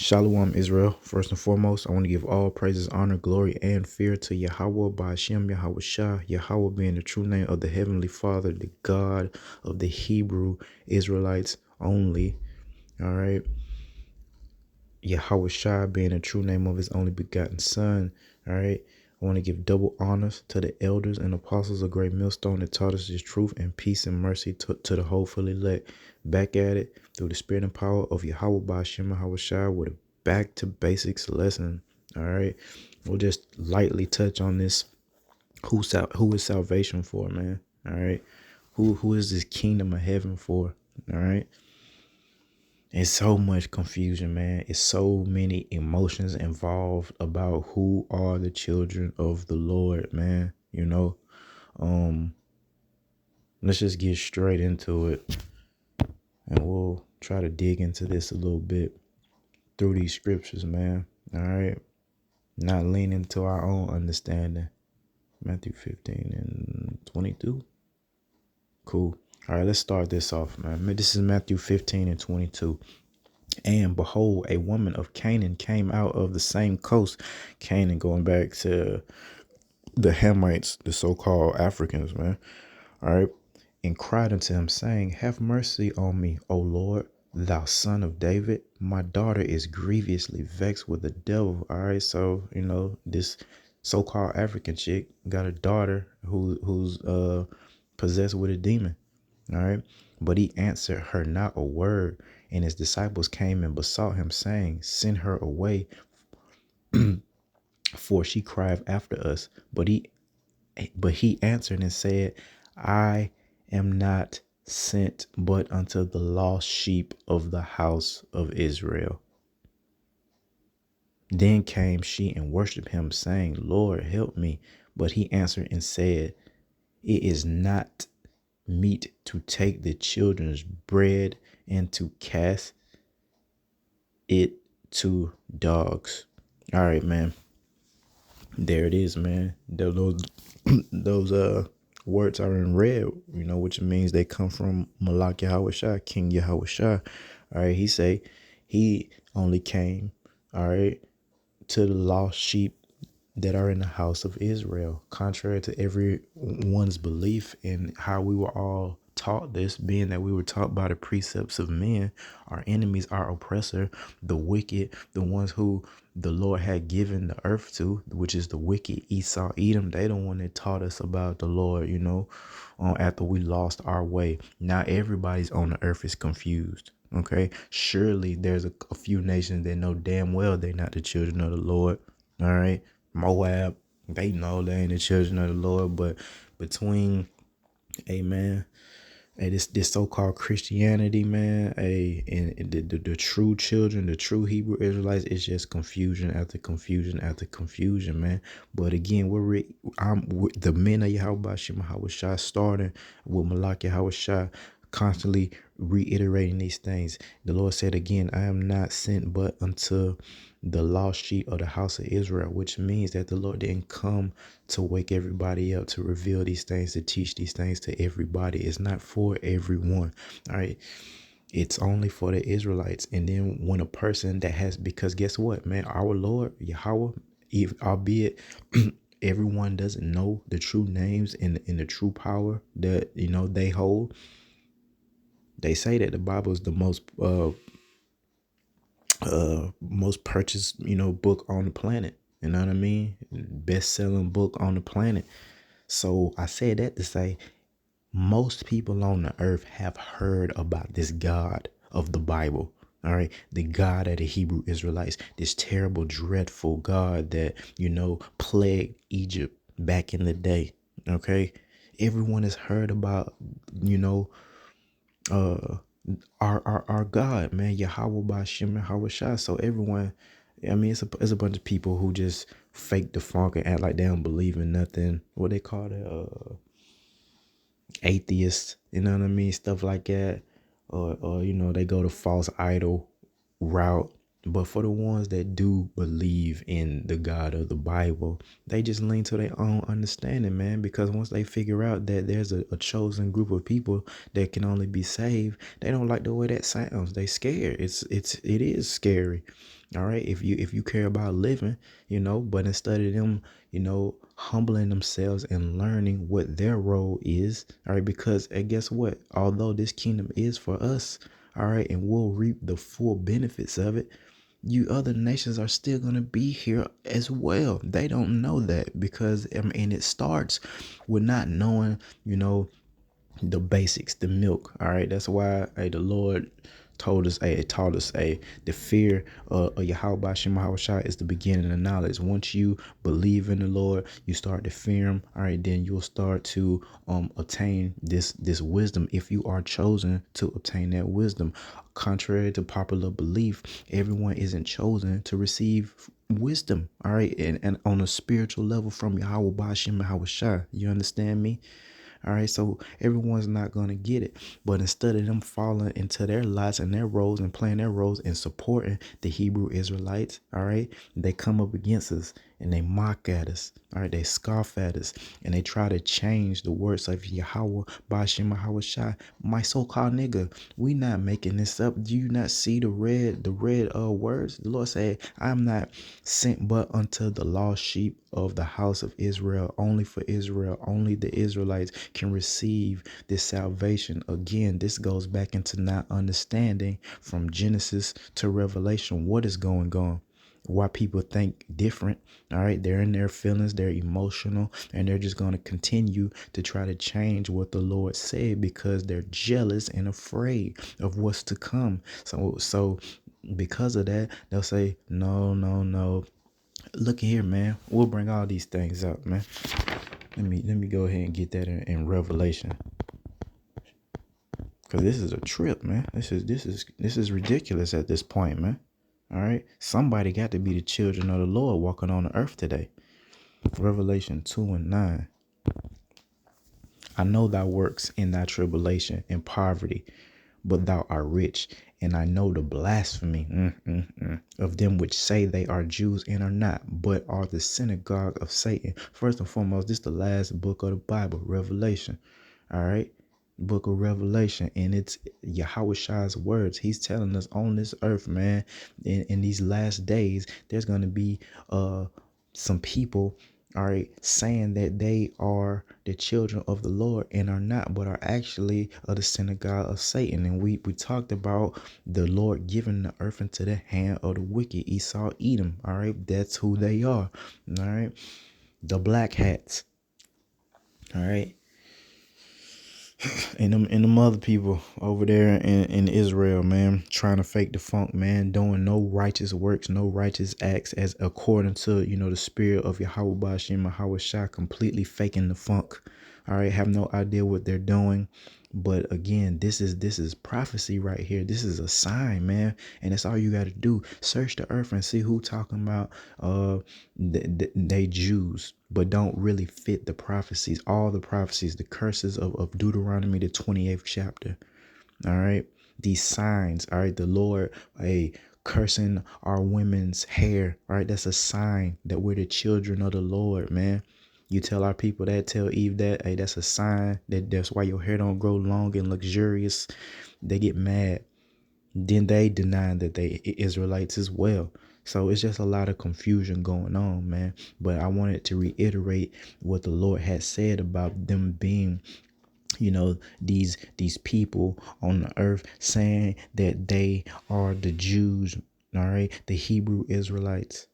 Shalom Israel. First and foremost, I want to give all praises, honor, glory, and fear to Yahweh by Hashem, Yahweh Shah, Yahweh being the true name of the Heavenly Father, the God of the Hebrew Israelites only. All right. Yahweh Shah being the true name of his only begotten Son. All right. I want to give double honors to the elders and apostles of Great Millstone that taught us this truth, and peace and mercy to the hopefully elect. Back at it through the spirit and power of Yahweh by Hashem Yahweh Shai with a back to basics lesson. All right. We'll just lightly touch on this. Who is salvation for, man? All right. Who is this kingdom of heaven for? All right. It's so much confusion, man. It's so many emotions involved about who are the children of the Lord, man. Let's just get straight into it, and we'll try to dig into this a little bit through these scriptures, man. All right. Not leaning to our own understanding. Matthew 15 and 22. Cool. All right, let's start this off, man. This is Matthew 15 and 22. And behold, a woman of Canaan came out of the same coast. Canaan going back to the Hamites, the so-called Africans, man. All right. And cried unto him, saying, Have mercy on me, O Lord, thou son of David. My daughter is grievously vexed with the devil. All right. So, this so-called African chick got a daughter who's possessed with a demon. All right. But he answered her not a word. And his disciples came and besought him, saying, Send her away, for she cried after us. But he answered and said, I am not sent but unto the lost sheep of the house of Israel. Then came she and worshipped him, saying, Lord, help me. But he answered and said, It is not meet to take the children's bread and to cast it to dogs. All right, man. There it is, man. Those words are in red, which means they come from Malak Yahweh Shah, King Yahweh Shah. All right, he only came, all right, to the lost sheep that are in the house of Israel, contrary to everyone's belief in how we were all taught this, being that we were taught by the precepts of men, our enemies, our oppressor, the wicked, the ones who the Lord had given the earth to, which is the wicked Esau, Edom. They the one that taught us about the Lord, after we lost our way. Now everybody's on the earth is confused. Okay, surely there's a few nations that know damn well they're not the children of the Lord. All right. Moab, they know they ain't the children of the Lord, but between, amen, this so-called Christianity, man, and the true children, the true Hebrew Israelites, it's just confusion after confusion after confusion, man. But again, the men of Yahweh Shah Shah, starting with Malak Yahweh Shah, constantly reiterating these things. The Lord said again, I am not sent but unto the lost sheep of the house of Israel, which means that the Lord didn't come to wake everybody up, to reveal these things, to teach these things to everybody. It's not for everyone. All right. It's only for the Israelites. And then when a person that has, because guess what, man, our Lord Yahweh, albeit everyone doesn't know the true names and the true power that they hold. They say that the Bible is the most purchased, book on the planet. You know what I mean? Best-selling book on the planet. So I said that to say most people on the earth have heard about this God of the Bible. All right. The God of the Hebrew Israelites, this terrible, dreadful God that, plagued Egypt back in the day. Okay. Everyone has heard about, our God, man, Yahweh by Shem Yahweh Shai. So everyone, I mean, it's a bunch of people who just fake the funk and act like they don't believe in nothing. What they call it, atheists, you know what I mean? Stuff like that. Or they go the false idol route. But for the ones that do believe in the God of the Bible, they just lean to their own understanding, man. Because once they figure out that there's a chosen group of people that can only be saved, they don't like the way that sounds. They scared. It is scary. All right. If you care about living, but instead of them, humbling themselves and learning what their role is, all right, because and guess what? Although this kingdom is for us, all right, and we'll reap the full benefits of it, you other nations are still going to be here as well. They don't know that because it starts with not knowing, the basics, the milk. All right. That's why the Lord told us, taught us, the fear of Yahweh Shema Shai is the beginning of knowledge. Once you believe in the Lord, you start to fear him. All right, then you'll start to obtain this wisdom if you are chosen to obtain that wisdom. Contrary to popular belief, everyone isn't chosen to receive wisdom. All right, and on a spiritual level from Yahweh Shema Shai. You understand me? All right, so everyone's not going to get it. But instead of them falling into their lots and their roles and playing their roles and supporting the Hebrew Israelites, all right, they come up against us and they mock at us. All right, they scoff at us and they try to change the words of Yahweh, Bashim, Yahweh Shai. My so-called nigga, we not making this up. Do you not see the red words? The Lord said, I'm not sent but unto the lost sheep of the house of Israel. Only for Israel, only the Israelites can receive this salvation. Again, this goes back into not understanding from Genesis to Revelation what is going on, why people think different. All right, they're in their feelings, they're emotional, and they're just going to continue to try to change what the Lord said because they're jealous and afraid of what's to come. So because of that, they'll say no, no, no. Look here, man, we'll bring all these things up, man. Let me go ahead and get that in Revelation, because this is a trip, man. This is ridiculous at this point, man. All right, somebody got to be the children of the Lord walking on the earth today. Revelation 2:9. I know thy works in thy tribulation and poverty, but thou art rich. And I know the blasphemy of them which say they are Jews and are not, but are the synagogue of Satan. First and foremost, this is the last book of the Bible, Revelation. All right. Book of Revelation, and it's Yahweh Shai's words. He's telling us on this earth, man, in these last days, there's going to be some people, all right, saying that they are the children of the Lord and are not, but are actually of the synagogue of Satan. And we talked about the Lord giving the earth into the hand of the wicked, Esau, Edom. All right, that's who they are. All right, the black hats. All right, and them other people over there in Israel, man, trying to fake the funk, man, doing no righteous works, no righteous acts as according to, the spirit of Yahweh Bashim, Yahweh Shai, completely faking the funk. All right, have no idea what they're doing. But again, this is prophecy right here. This is a sign, man, and that's all you got to do. Search the earth and see who talking about they Jews, but don't really fit the prophecies. All the prophecies, the curses of Deuteronomy, the 28th chapter. All right, these signs. All right, the Lord, cursing our women's hair. All right, that's a sign that we're the children of the Lord, man. You tell our people that, tell Eve that, hey, that's a sign that's why your hair don't grow long and luxurious. They get mad. Then they deny that they Israelites as well. So it's just a lot of confusion going on, man. But I wanted to reiterate what the Lord had said about them being, these people on the earth, saying that they are the Jews, all right, the Hebrew Israelites,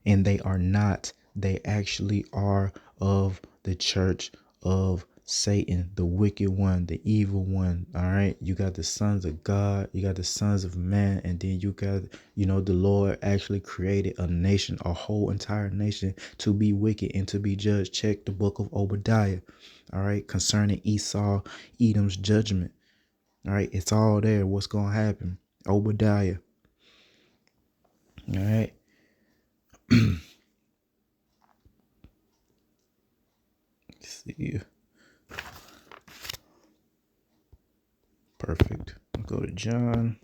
and they are not. They actually are of the church of Satan, the wicked one, the evil one. All right, you got the sons of God, you got the sons of man, and then you got, the Lord actually created a nation, a whole entire nation, to be wicked and to be judged. Check the book of Obadiah, all right, concerning Esau, Edom's judgment. All right, it's all there. What's gonna happen? Obadiah. All right. See. Perfect. I'll go to John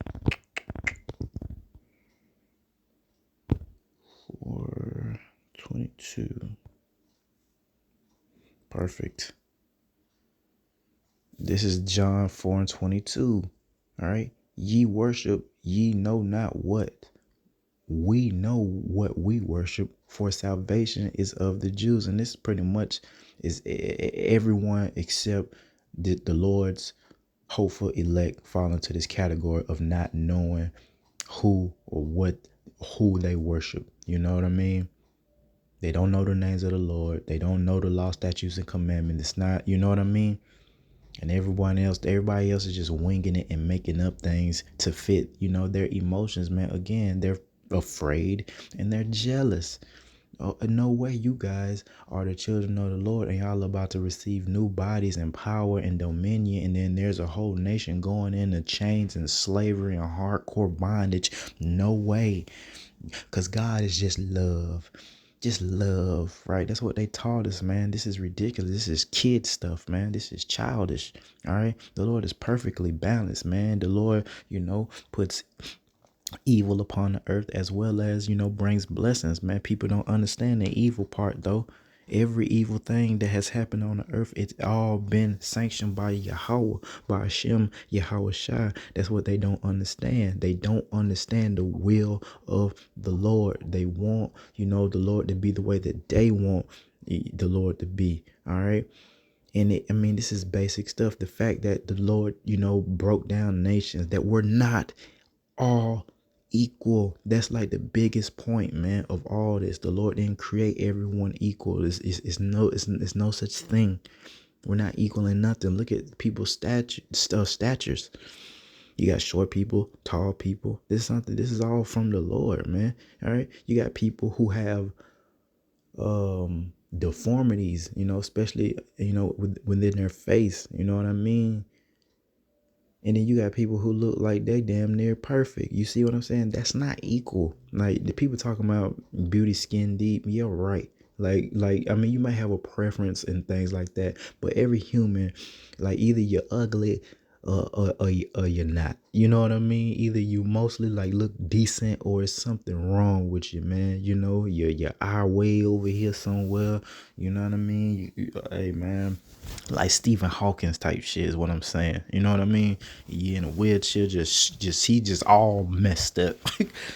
4:22. Perfect. This is John 4:22. All right. Ye worship ye know not what. we know what we worship, for salvation is of the Jews. And this pretty much is everyone except the Lord's hopeful elect fall into this category of not knowing who they worship. You know what I mean? They don't know the names of the Lord. They don't know the law, statutes, and commandments. It's not, you know what I mean? And everybody else is just winging it and making up things to fit, their emotions, man. Again, they're afraid and they're jealous. Oh, no way you guys are the children of the Lord and y'all about to receive new bodies and power and dominion. And then there's a whole nation going into chains and slavery and hardcore bondage. No way. Because God is just love. Just love, right? That's what they taught us, man. This is ridiculous. This is kid stuff, man. This is childish. All right. The Lord is perfectly balanced, man. The Lord, puts evil upon the earth as well as, brings blessings, man. People don't understand the evil part, though. Every evil thing that has happened on the earth, it's all been sanctioned by Yahweh, by Hashem, Yahweh Shai. That's what they don't understand. They don't understand the will of the Lord. They want, the Lord to be the way that they want the Lord to be. All right. And this is basic stuff. The fact that the Lord, broke down nations that were not all equal. That's like the biggest point, man, of all this. The Lord didn't create everyone equal. It's no such thing. We're not equal in nothing. Look at people's statures. You got short people, tall people. This is all from the Lord, man. All right. You got people who have deformities, especially, within their face. You know what I mean? And then you got people who look like they damn near perfect. You see what I'm saying? That's not equal. Like the people talking about beauty skin deep. Yeah, right. You might have a preference and things like that, but every human, like either you're ugly or you're not. You know what I mean? Either you mostly like look decent or it's something wrong with you, man. Your eye way over here somewhere. You know what I mean? Hey, man. Like Stephen Hawkins type shit is what I'm saying. You know what I mean? You in a wheelchair, he just all messed up.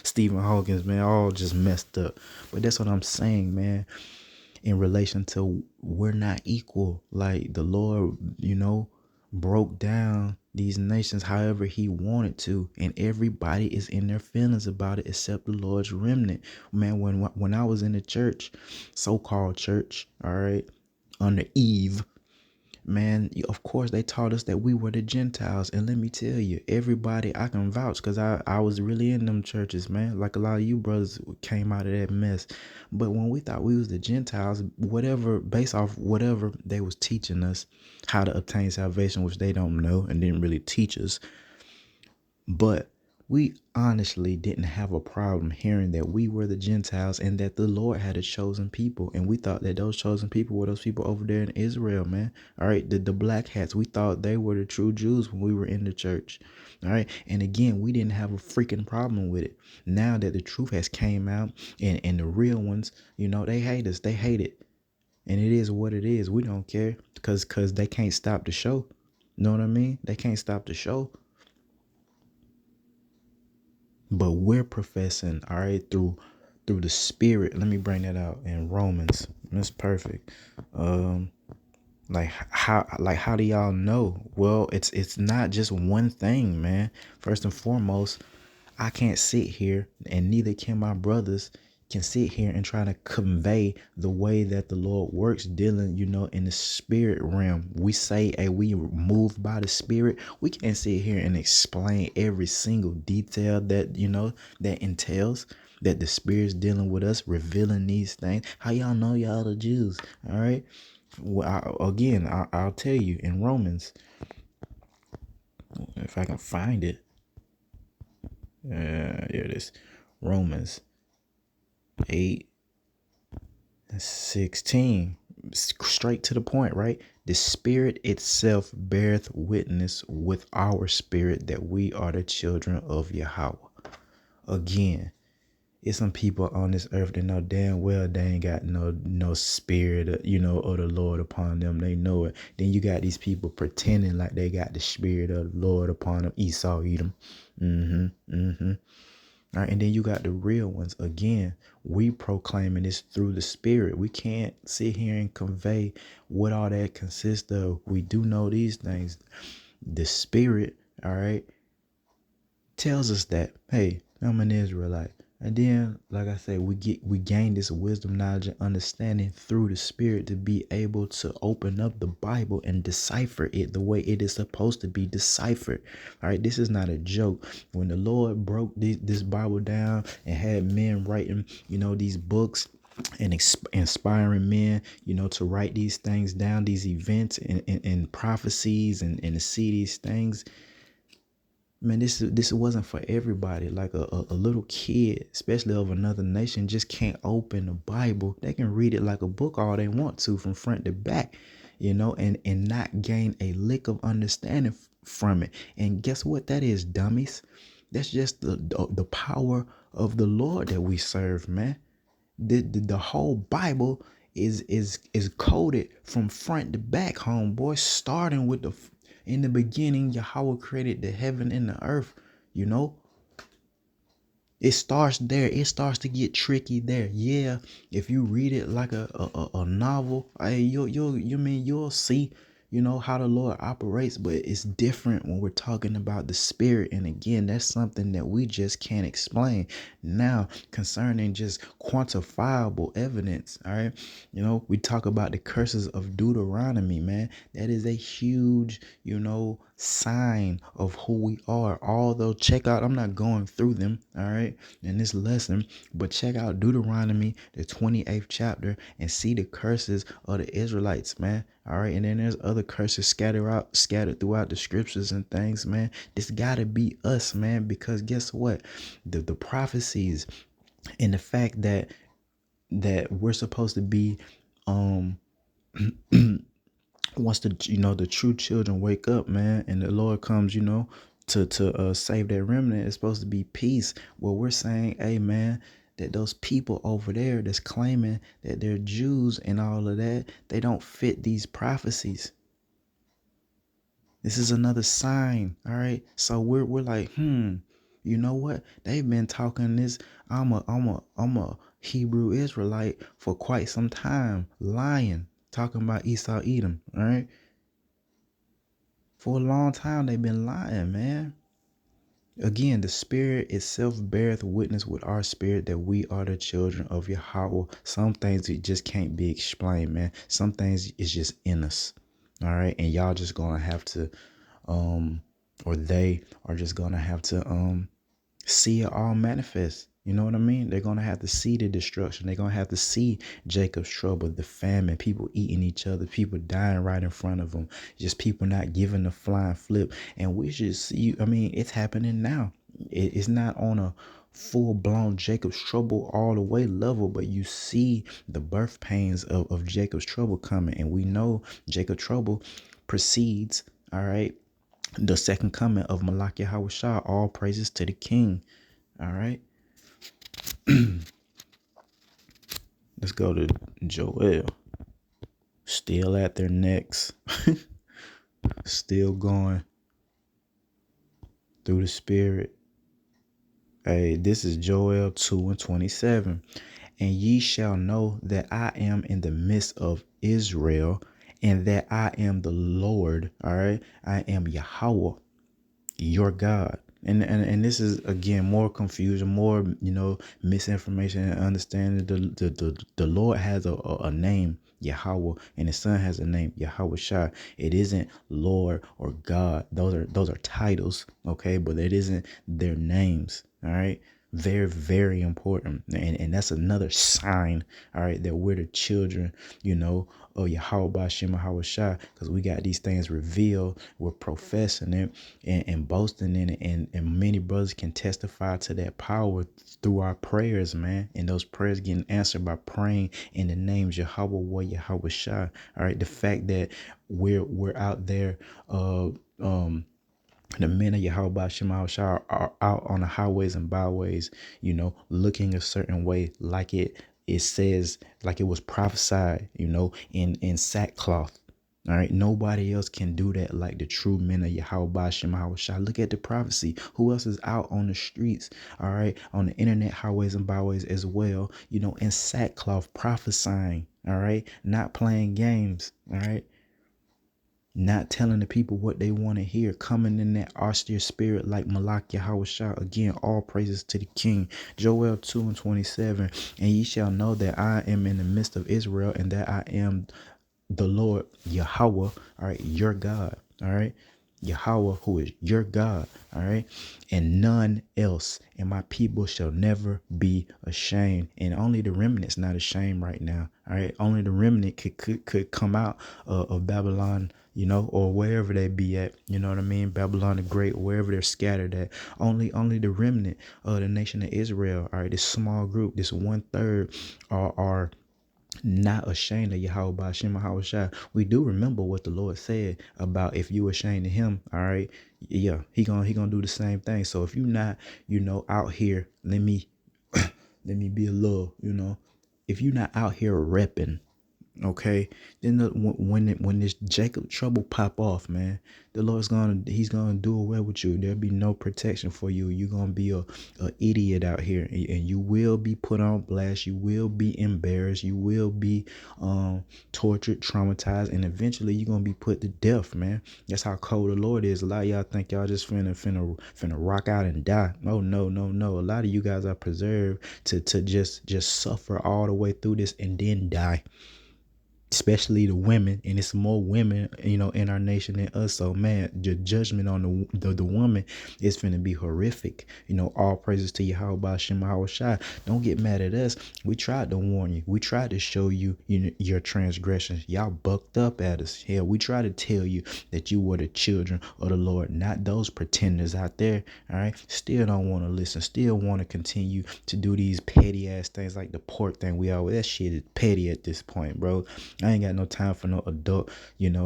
Stephen Hawkins, man, all just messed up. But that's what I'm saying, man. In relation to we're not equal. Like the Lord, broke down these nations however he wanted to, and everybody is in their feelings about it except the Lord's remnant. Man, when I was in the church, so-called church, all right, under Eve, man, of course they taught us that we were the Gentiles. And let me tell you, everybody, I can vouch because I was really in them churches, man. Like a lot of you brothers came out of that mess. But when we thought we was the Gentiles, whatever, based off whatever they was teaching us how to obtain salvation, which they don't know and didn't really teach us. But we honestly didn't have a problem hearing that we were the Gentiles and that the Lord had a chosen people. And we thought that those chosen people were those people over there in Israel, man. All right. The black hats, we thought they were the true Jews when we were in the church. All right. And again, we didn't have a freaking problem with it. Now that the truth has came out and the real ones, they hate us. They hate it. And it is what it is. We don't care because they can't stop the show. Know what I mean? They can't stop the show. But we're professing, all right, through the Spirit. Let me bring that out in Romans. That's perfect. How do y'all know? Well, it's not just one thing, man. First and foremost, I can't sit here, and neither can my brothers, can sit here and try to convey the way that the Lord works dealing, in the spirit realm. We say, hey, we moved by the Spirit. We can't sit here and explain every single detail that, that entails that the Spirit's dealing with us, revealing these things. How y'all know y'all the Jews? All right. Well, I'll tell you in Romans, if I can find it. Here it is. Romans 8:16. Straight to the point, right? The Spirit itself beareth witness with our spirit that we are the children of Yahweh. Again, it's some people on this earth that know damn well they ain't got no spirit, of the Lord upon them. They know it. Then you got these people pretending like they got the spirit of the Lord upon them. Esau, Edom. All right, and then you got the real ones. Again, we proclaiming this through the spirit. We can't sit here and convey what all that consists of. We do know these things. The spirit, all right, tells us that, hey, I'm an Israelite. And then, like I said, we gain this wisdom, knowledge, and understanding through the spirit to be able to open up the Bible and decipher it the way it is supposed to be deciphered. All right, this is not a joke. When the Lord broke this Bible down and had men writing, these books and inspiring men, to write these things down, these events and prophecies and to see these things. Man, this wasn't for everybody. Like a little kid, especially of another nation, just can't open the Bible. They can read it like a book all they want to from front to back, and not gain a lick of understanding from it. And guess what that is, dummies? That's just the power of the Lord that we serve, man. The whole Bible is coded from front to back, homeboy, starting with in the beginning, Yahweh created the heaven and the earth. You know, it starts there. It starts to get tricky there. Yeah, if you read it like a novel, hey, you'll see, how the Lord operates, but it's different when we're talking about the spirit. And again, that's something that we just can't explain. Now, concerning just quantifiable evidence, all right, we talk about the curses of Deuteronomy, man. That is a huge, sign of who we are. Although, check out, I'm not going through them, all right, in this lesson, but check out Deuteronomy, the 28th chapter, and see the curses of the Israelites, man. All right, and then there's other curses scattered throughout the scriptures and things, man. This gotta be us, man, because guess what? The prophecies and the fact that we're supposed to be once the true children wake up, man, and the Lord comes, to save that remnant, it's supposed to be peace. Well, we're saying, hey, man, that those people over there that's claiming that they're Jews and all of that, they don't fit these prophecies. This is another sign. All right. So we're like, you know what? They've been talking this. I'm a Hebrew Israelite for quite some time, lying, talking about Esau Edom. All right. For a long time, they've been lying, man. Again, the spirit itself beareth witness with our spirit that we are the children of Yahweh. Some things it just can't be explained, man. Some things is just in us. All right. And y'all just gonna have to or they are just gonna have to see it all manifest. You know what I mean? They're gonna have to see the destruction. They're gonna have to see Jacob's trouble, the famine, people eating each other, people dying right in front of them, just people not giving the flying flip. And we should see. I mean, it's happening now. It's not on a full-blown Jacob's trouble all the way level, but you see the birth pains of Jacob's trouble coming, and we know Jacob's trouble precedes, all right, the second coming of Malak Yahweh Shah. All praises to the King. All right. Let's go to Joel. Still at their necks. Still going through the spirit. Hey, this is Joel 2:27. And ye shall know that I am in the midst of Israel, and that I am the Lord. All right. I am Yahweh, your God. And this is again more confusion, more misinformation and understanding. The Lord has a name, Yahweh, and his son has a name, Yahweh Shai. It isn't Lord or God. Those are titles, okay, but it isn't their names. All right. Very, very important. And that's another sign, all right, that we're the children, of Yahweh Bashem Yahweh Shai, because we got these things revealed. We're professing it and boasting in it. And many brothers can testify to that power through our prayers, man. And those prayers getting answered by praying in the names Yahweh Yahweh Shai. All right. The fact that we're out there, the men of Yahweh Shema Shah are out on the highways and byways, looking a certain way, like it says, like it was prophesied, in sackcloth. All right, nobody else can do that like the true men of Yahweh Shem Shai. Look at the prophecy. Who else is out on the streets? All right, on the internet, highways and byways as well. In sackcloth, prophesying. All right, not playing games. All right, not telling the people what they want to hear, coming in that austere spirit like Malak Yahweh Shah. Again, all praises to the King. Joel 2:27, and ye shall know that I am in the midst of Israel, and that I am the Lord Yahweh, all right, your God, all right, Yahweh, who is your God, all right, and none else, and my people shall never be ashamed. And only the remnant's not ashamed right now, all right. Only the remnant could come out of Babylon, or wherever they be at, you know what I mean, Babylon the Great, wherever they're scattered at. Only the remnant of the nation of Israel, all right, this small group, this 1/3 are not ashamed of Yahweh by Shem Shai. We do remember what the Lord said about if you ashamed of him, all right, yeah, he gonna do the same thing. So if you not, out here, let me be a little, if you not out here repping, okay, then when this Jacob trouble pop off, man, the Lord's he's gonna do away with you. There'll be no protection for you. You're gonna be a idiot out here, and you will be put on blast. You will be embarrassed. You will be tortured, traumatized, and eventually you're gonna be put to death, man. That's how cold the Lord is. A lot of y'all think y'all just finna rock out and die. Oh no, no, no. A lot of you guys are preserved to just suffer all the way through this and then die, especially the women, and it's more women, in our nation than us. So man, the judgment on the woman is finna be horrific. All praises to Yahweh Shem Shai. Don't get mad at us. We tried to warn you. We tried to show you, your transgressions. Y'all bucked up at us. Hell, we tried to tell you that you were the children of the Lord, not those pretenders out there. All right, still don't want to listen, still want to continue to do these petty ass things like the pork thing. That shit is petty at this point, bro. I ain't got no time for no adult,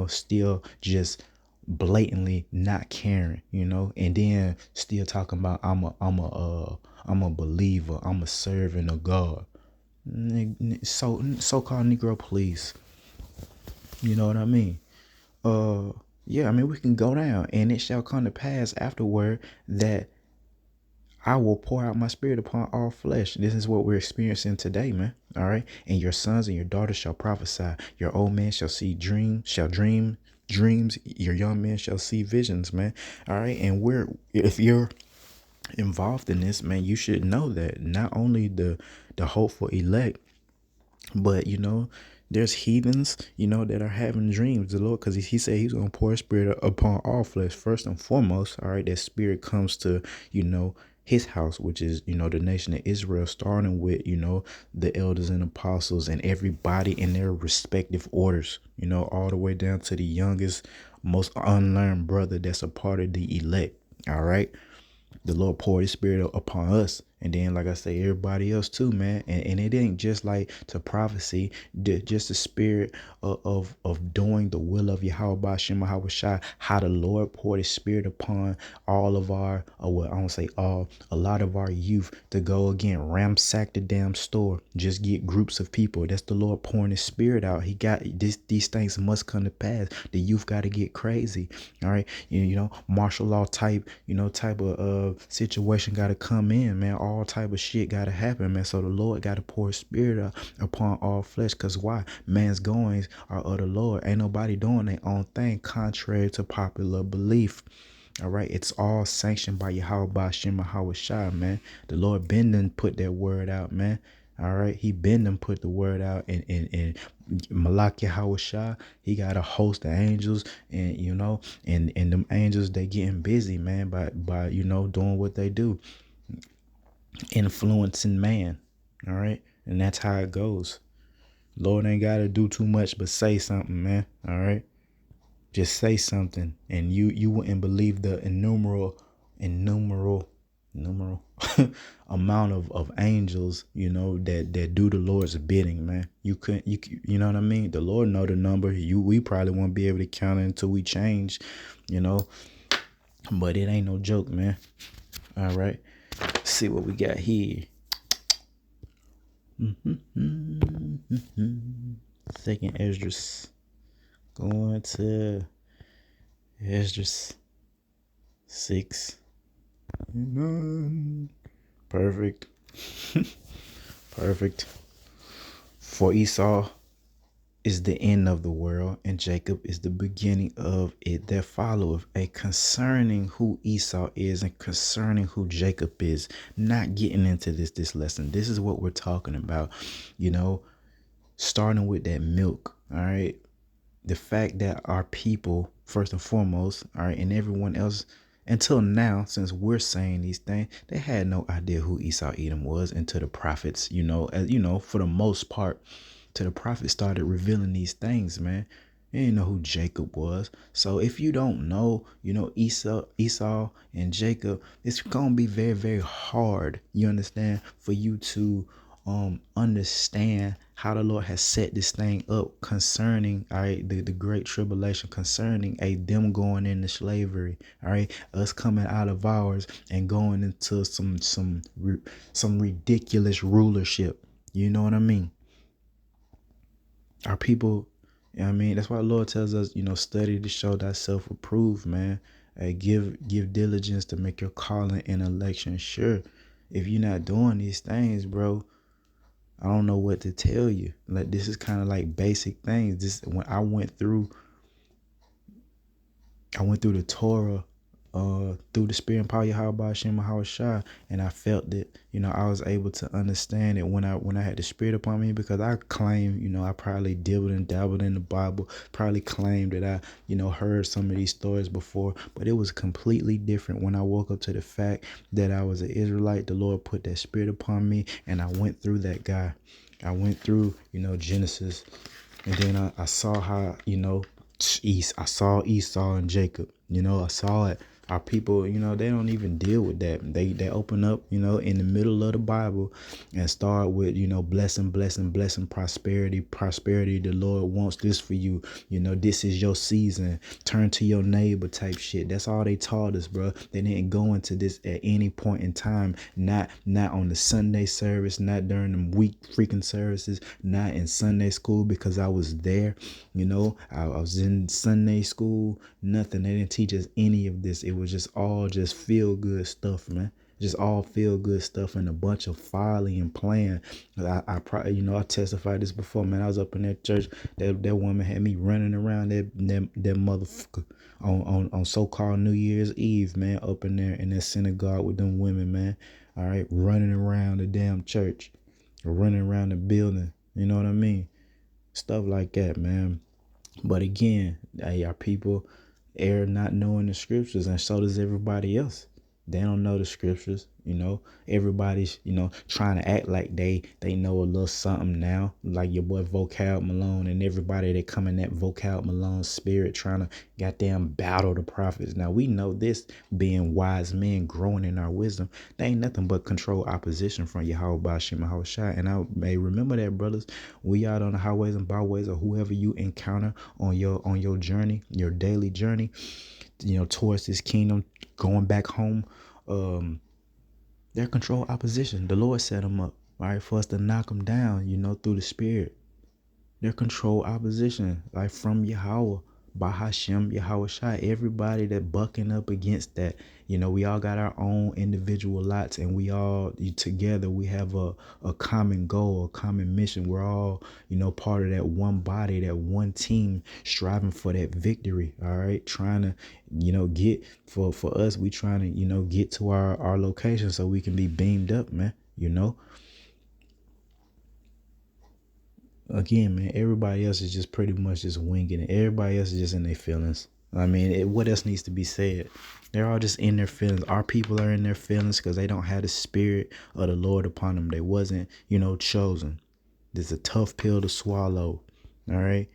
still just blatantly not caring, and then still talking about I'm a believer, I'm a servant of God. So-called Negro police. You know what I mean? Yeah, I mean, we can go down, and it shall come to pass afterward that I will pour out my spirit upon all flesh. This is what we're experiencing today, man. All right. And your sons and your daughters shall prophesy. Your old man shall dream dreams. Your young men shall see visions, man. All right. And if you're involved in this, man, you should know that not only the hopeful elect, but there's heathens, that are having dreams. The Lord, because he said he's going to pour his spirit upon all flesh. First and foremost, all right, that spirit comes to, his house, which is, the nation of Israel, starting with, the elders and apostles and everybody in their respective orders, all the way down to the youngest, most unlearned brother that's a part of the elect. All right. The Lord poured his spirit upon us. And then, like I say, everybody else too, man. And it ain't just like to prophecy, just the spirit of doing the will of Yahweh Shem Shai. How the Lord poured his spirit upon all of our, I don't say all, a lot of our youth to go again, ransack the damn store, just get groups of people. That's the Lord pouring his spirit out. He got this, these things must come to pass. The youth got to get crazy. All right. Martial law type, type of situation got to come in, man. All type of shit got to happen, man. So the Lord got to pour his spirit out upon all flesh. Because why? Man's goings are of the Lord. Ain't nobody doing their own thing contrary to popular belief. All right, it's all sanctioned by Yahweh Shem Shai, man. The Lord been done put that word out, man. All right, he been done put the word out, and Malak Yahweh Shai, he got a host of angels, and and them angels, they getting busy, man, by doing what they do, influencing man. All right, and that's how it goes. Lord ain't got to do too much but say something, man. All right, just say something, and you wouldn't believe the innumerable amount of angels, that do the Lord's bidding, man. You know what I mean? The Lord know the number. We probably won't be able to count it until we change, but it ain't no joke, man. All right, let's see what we got here. Second Esdras. going to Esdras 6. Perfect. Perfect. For Esau is the end of the world, and Jacob is the beginning of it that followeth. A concerning who Esau is and concerning who Jacob is. Not getting into this lesson. This is what we're talking about. You know, starting with that milk. All right. The fact that our people, first and foremost, all right, and everyone else until now, since we're saying these things, they had no idea who Esau Edom was until the prophets, for the most part, till the prophets started revealing these things, man. You didn't know who Jacob was. So if you don't know, Esau and Jacob, it's gonna be very, very hard, you understand, for you to understand how the Lord has set this thing up concerning, all right, the great tribulation, concerning them going into slavery, all right, us coming out of ours and going into some ridiculous rulership. You know what I mean? Our people, you know what I mean, that's why the Lord tells us, study to show thyself approved, man. Give diligence to make your calling and election sure. If you're not doing these things, bro, I don't know what to tell you. Like, this is kind of like basic things. This when I went through the Torah, through the Spirit and power of Yahweh Hashem Shai, and I felt that, I was able to understand it when I had the Spirit upon me, because I claim, I probably dibbled and dabbled in the Bible, probably claimed that I, heard some of these stories before, but it was completely different when I woke up to the fact that I was an Israelite. The Lord put that Spirit upon me, and I went through that guy. I went through, Genesis, and then I saw how, I saw Esau and Jacob. I saw it. Our people, they don't even deal with that. They open up, in the middle of the Bible and start with, blessing, blessing, blessing, prosperity, prosperity. The Lord wants this for you. This is your season. Turn to your neighbor type shit. That's all they taught us, bro. They didn't go into this at any point in time. Not on the Sunday service, not during the week freaking services, not in Sunday school, because I was there. I was in Sunday school, nothing. They didn't teach us any of this. It was just all just feel good stuff, man. Just all feel good stuff and a bunch of folly and playing. I probably, I testified this before, man. I was up in that church. That woman had me running around that motherfucker on so-called New Year's Eve, man, up in there in that synagogue with them women, man. All right, running around the damn church, running around the building. You know what I mean? Stuff like that, man. But again, our people err not knowing the scriptures, and so does everybody else. They don't know the scriptures. Everybody's, trying to act like they know a little something now, like your boy Vocal Malone and everybody that come in that Vocal Malone spirit trying to goddamn battle the prophets. Now we know this, being wise men growing in our wisdom, they ain't nothing but control opposition from Yahweh Shema Shai. And I may remember that, brothers. We out on the highways and byways, or whoever you encounter on your journey, your daily journey, towards this kingdom, going back home. They're control opposition. The Lord set them up, all right, for us to knock them down, through the Spirit. They're control opposition, like from Yahweh, by Hashem, Yahweh Shai. Everybody that bucking up against that, we all got our own individual lots, and we all together, we have a common goal, a common mission. We're all, part of that one body, that one team, striving for that victory. All right, trying to, get for us. We trying to, get to our location so we can be beamed up, man. Again, man, everybody else is just pretty much just winging it. Everybody else is just in their feelings. I mean, what else needs to be said? They're all just in their feelings. Our people are in their feelings because they don't have the spirit of the Lord upon them. They wasn't, chosen. This is a tough pill to swallow. All right.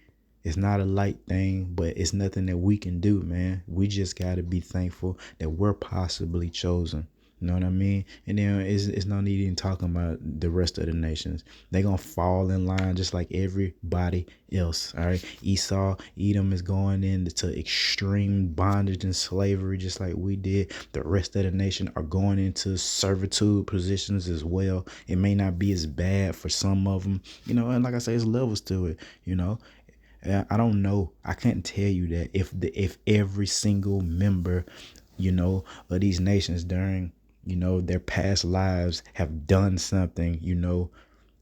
It's not a light thing, but it's nothing that we can do, man. We just got to be thankful that we're possibly chosen. You know what I mean? And then it's no need in talking about the rest of the nations. They're going to fall in line just like everybody else. All right. Esau, Edom is going into extreme bondage and slavery just like we did. The rest of the nation are going into servitude positions as well. It may not be as bad for some of them, and like I say, it's levels to it, I don't know. I couldn't tell you that if every single member, of these nations during, their past lives have done something,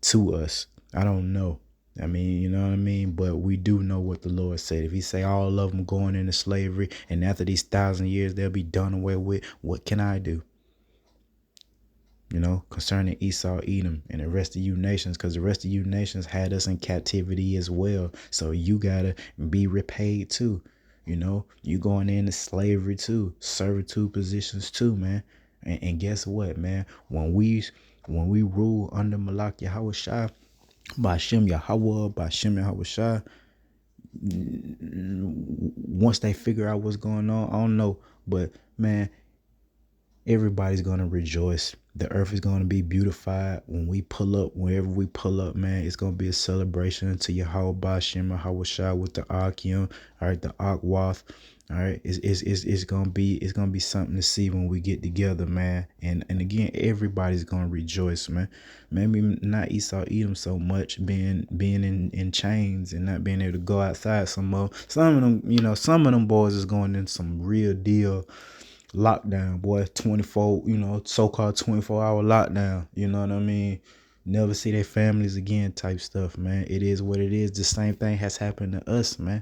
to us. I don't know. I mean, you know what I mean? But we do know what the Lord said. If he say all of them going into slavery and after these 1,000 years they'll be done away with, what can I do? Concerning Esau, Edom, and the rest of you nations, because the rest of you nations had us in captivity as well. So you gotta be repaid too. You going into slavery too, servitude positions too, man. And guess what, man? When we rule under Malak Yahweh Shai, Bashem Yahweh, Bashem Yahweh Shai, once they figure out what's going on, I don't know, but man, everybody's gonna rejoice. The earth is gonna be beautified when we pull up. Wherever we pull up, man, it's gonna be a celebration to Yahweh Bashem Yahweh Shai with the Akim, all right, the Akwath. All right, it's gonna be something to see when we get together, man. And again, everybody's gonna rejoice, man. Maybe not Esau Edom so much, being in chains and not being able to go outside some more. Some of them, some of them boys is going in some real deal lockdown, boy. 24, so-called 24-hour lockdown. You know what I mean? Never see their families again type stuff, man. It is what it is. The same thing has happened to us, man.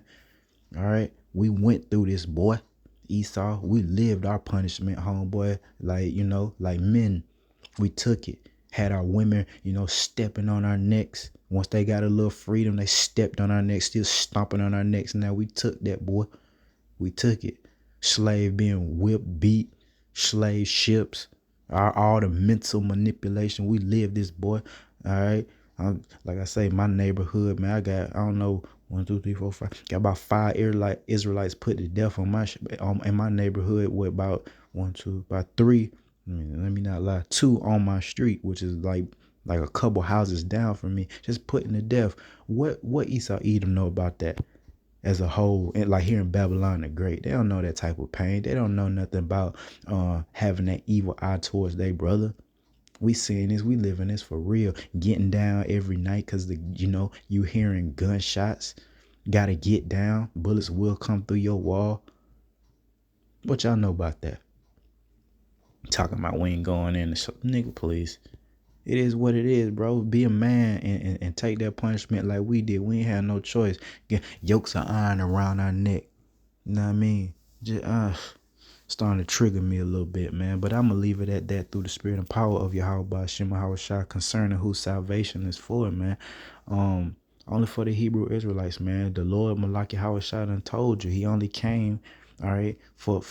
All right. We went through this, boy. Esau, we lived our punishment, homeboy. Like men, we took it. Had our women, stepping on our necks. Once they got a little freedom, they stepped on our necks, still stomping on our necks. Now we took that, boy. We took it. Slave being whipped, beat, slave ships, all the mental manipulation. We lived this, boy. All right. Like I say, my neighborhood, man, I don't know, 1, 2, 3, 4, 5. Got about 5 Israelites put to death in my neighborhood. With about 3. Let me not lie. 2 on my street, which is like a couple houses down from me, just putting to death. What Esau Edom know about that? As a whole, and like here in Babylon the Great, they don't know that type of pain. They don't know nothing about having that evil eye towards their brother. We seeing this, we living this for real. Getting down every night because you hearing gunshots. Gotta get down. Bullets will come through your wall. What y'all know about that? Talking about we ain't going in. Nigga, please. It is what it is, bro. Be a man and take that punishment like we did. We ain't had no choice. Get yokes of iron around our neck. You know what I mean? Just starting to trigger me a little bit, man. But I'm gonna leave it at that through the spirit and power of Yahweh Shema Hawashah concerning who salvation is for, man. Only for the Hebrew Israelites, man. The Lord Malaki Hawashah done told you he only came, all right, for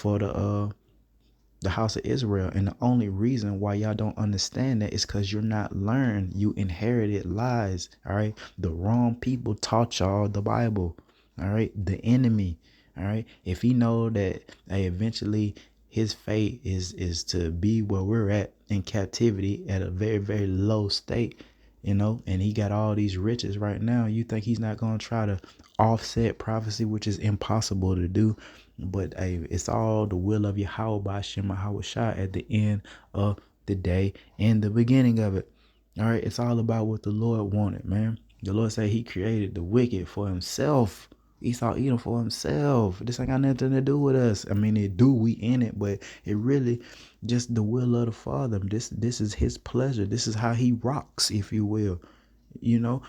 the house of Israel. And the only reason why y'all don't understand that is because you're not learned. You inherited lies. All right. The wrong people taught y'all the Bible. All right. The enemy. All right. If he know that eventually his fate is to be where we're at in captivity at a very, very low state, and he got all these riches right now, you think he's not going to try to offset prophecy, which is impossible to do. But hey, it's all the will of Yahweh by Shema Hawashah at the end of the day and the beginning of it. All right, it's all about what the Lord wanted, man. The Lord said he created the wicked for himself. Esau Edom for himself. This ain't got nothing to do with us. I mean, we in it, but it really just the will of the Father. This is his pleasure. This is how he rocks, if you will.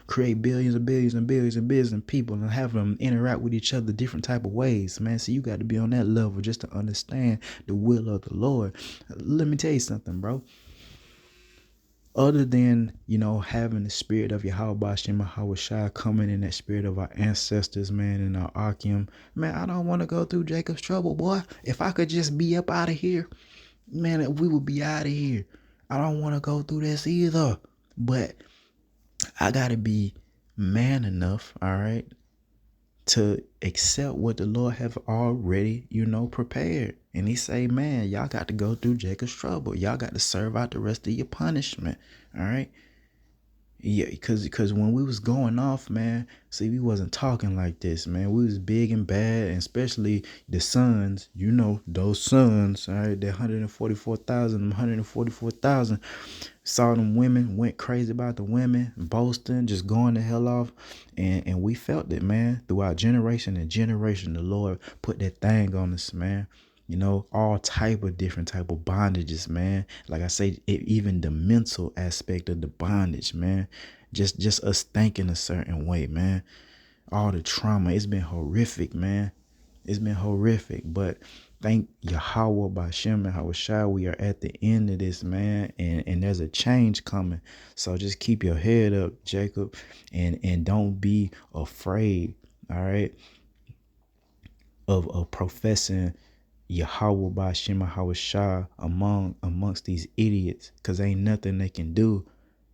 Create billions and billions and billions and billions of people and have them interact with each other different type of ways, man. So you got to be on that level just to understand the will of the Lord. Let me tell you something, bro. Other than, having the spirit of Yahweh Shema Hawashai coming in, that spirit of our ancestors, man, and our Akim, man, I don't want to go through Jacob's trouble, boy. If I could just be up out of here, man, we would be out of here. I don't want to go through this either. But I got to be man enough, all right, to accept what the Lord have already, prepared. And he say, man, y'all got to go through Jacob's trouble. Y'all got to serve out the rest of your punishment. All right. Yeah, because when we was going off, man, see, we wasn't talking like this, man. We was big and bad, and especially the sons, those sons, all right, the 144,000, Saw them women, went crazy about the women, boasting, just going the hell off. And we felt it, man. Throughout generation and generation, the Lord put that thing on us, man. You know, all type of different type of bondages, man. Like I say, even the mental aspect of the bondage, man. Just us thinking a certain way, man. All the trauma, it's been horrific, man. It's been horrific, but thank Yahweh by Shem and Hawashai, we are at the end of this, man, and there's a change coming. So just keep your head up, Jacob, and don't be afraid, all right, of professing Yahweh by Shem and Hawashai amongst these idiots, because ain't nothing they can do,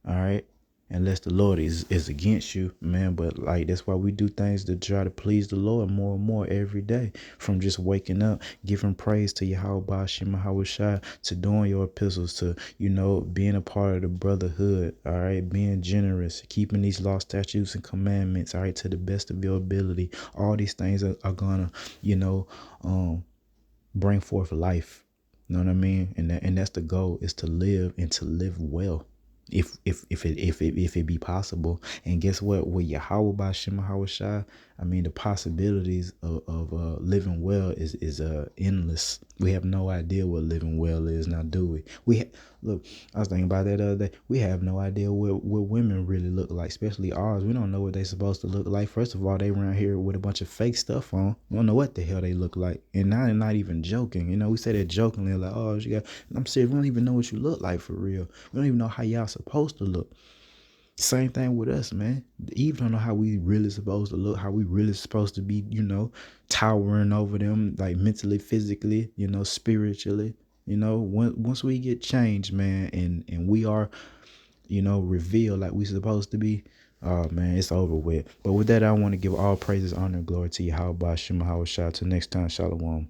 all right, unless the Lord is against you, man. But like, that's why we do things to try to please the Lord more and more every day. From just waking up, giving praise to Yahweh Bashim Hawashai, to doing your epistles, to, you know, being a part of the brotherhood, all right, being generous, keeping these law, statutes, and commandments, all right, to the best of your ability. All these things are gonna, you know, bring forth life. You know what I mean? And that's the goal, is to live and to live well. If it be possible. And guess what? With Yahweh by Shema Hawashai, I mean, the possibilities of living well is endless. We have no idea what living well is now, do we? Look, I was thinking about that the other day. We have no idea what women really look like, especially ours. We don't know what they're supposed to look like. First of all, they around here with a bunch of fake stuff on. We don't know what the hell they look like. And now they're not even joking. You know, we say that jokingly, like, oh, she got. I'm serious. We don't even know what you look like for real. We don't even know how y'all supposed to look. Same thing with us, man. Eve don't know how we really supposed to look, how we really supposed to be, you know, towering over them, like mentally, physically, you know, spiritually. You know, once we get changed, man, and we are, you know, revealed like we supposed to be, oh man, it's over with. But with that, I want to give all praises, honor, and glory to Yahweh Shema Hawashai. Till next time, Shalom.